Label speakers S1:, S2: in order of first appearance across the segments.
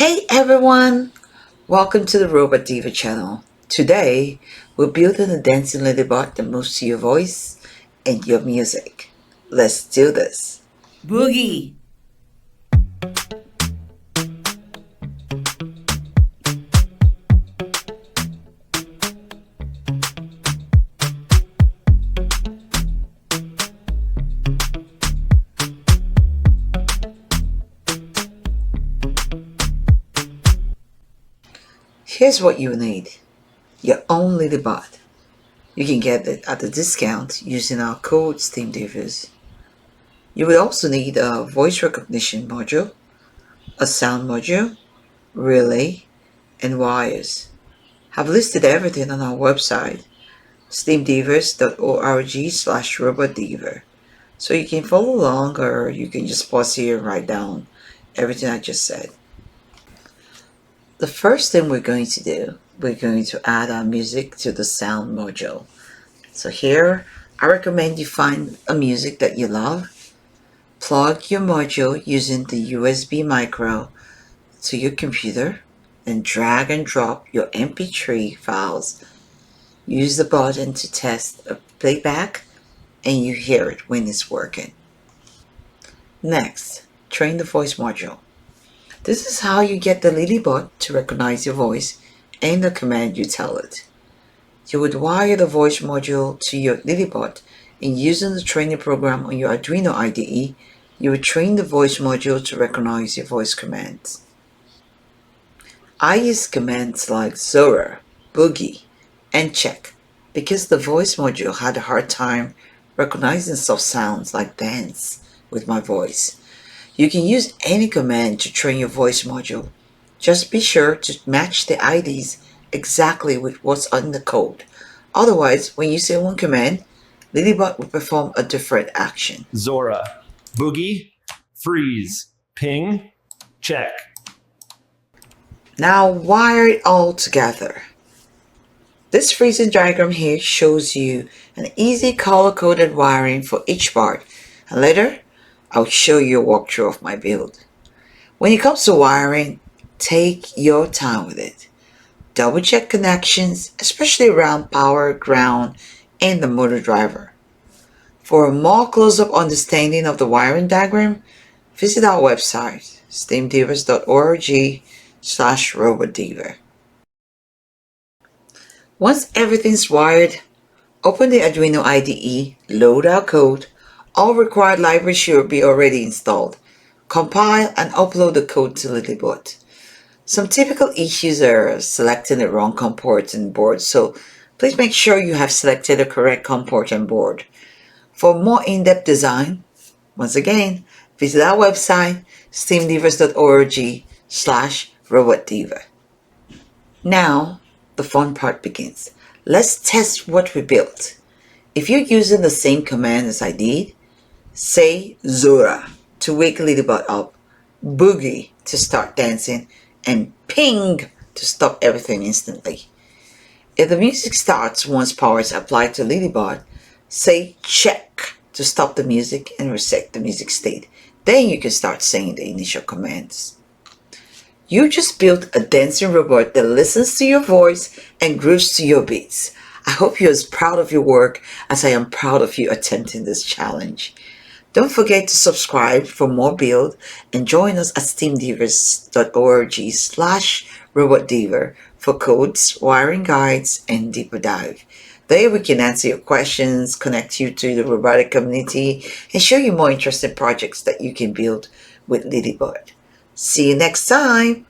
S1: Hey everyone! Welcome to the RobotDiva channel. Today, we're building a dancing LilyBot that moves to your voice and your music. Let's do this!
S2: Boogie.
S1: Here's what you need. Your own LilyBot. You can get it at a discount using our code STEAMDivas. You will also need a voice recognition module, a sound module, relay, and wires. I've listed everything on our website, steamdivas.org/robotdiva. So you can follow along, or you can just pause here and write down everything I just said. The first thing we're going to do, we're going to add our music to the sound module. So here, I recommend you find a music that you love, plug your module using the USB micro to your computer, and drag and drop your MP3 files. Use the button to test a playback, and you hear it when it's working. Next, train the voice module. This is how you get the LilyBot to recognize your voice and the command you tell it. You would wire the voice module to your LilyBot, and using the training program on your Arduino IDE, you would train the voice module to recognize your voice commands. I use commands like Zora, Boogie, and Check because the voice module had a hard time recognizing soft sounds like dance with my voice. You can use any command to train your voice module. Just be sure to match the IDs exactly with what's on the code. Otherwise, when you say one command, LilyBot will perform a different action.
S3: Zora, Boogie, Freeze, Ping, Check.
S1: Now wire it all together. This freezing diagram here shows you an easy color-coded wiring for each part, and later I'll show you a walkthrough of my build. When it comes to wiring, take your time with it. Double check connections, especially around power, ground, and the motor driver. For a more close-up understanding of the wiring diagram, visit our website, steamdivas.org/robotdiva. Once everything's wired, open the Arduino IDE, load our code. All required libraries should be already installed. Compile and upload the code to LilyBot. Some typical issues are selecting the wrong COM port and board, so please make sure you have selected the correct COM port and board. For more in-depth design, once again, visit our website, steamdivas.org/robotdiva. Now, the fun part begins. Let's test what we built. If you're using the same command as I did, say Zora to wake LilyBot up, Boogie to start dancing, and Ping to stop everything instantly. If the music starts once power is applied to LilyBot, say Check to stop the music and reset the music state. Then you can start saying the initial commands. You just built a dancing robot that listens to your voice and grooves to your beats. I hope you're as proud of your work as I am proud of you attempting this challenge. Don't forget to subscribe for more build and join us at steamdivas.org/robotdiva for codes, wiring guides, and deeper dive. There we can answer your questions, connect you to the robotic community, and show you more interesting projects that you can build with LilyBot. See you next time.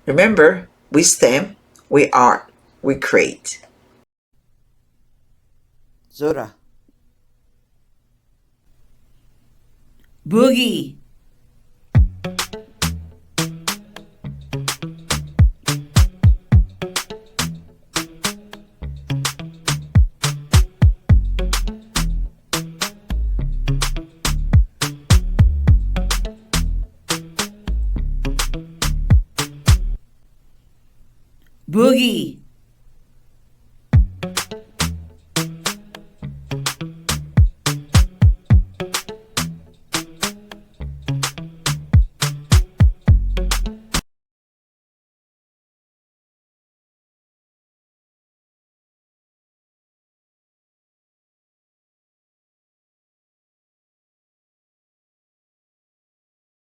S1: Remember, we STEM, we art, we create. Zora.
S2: Boogie. Boogie.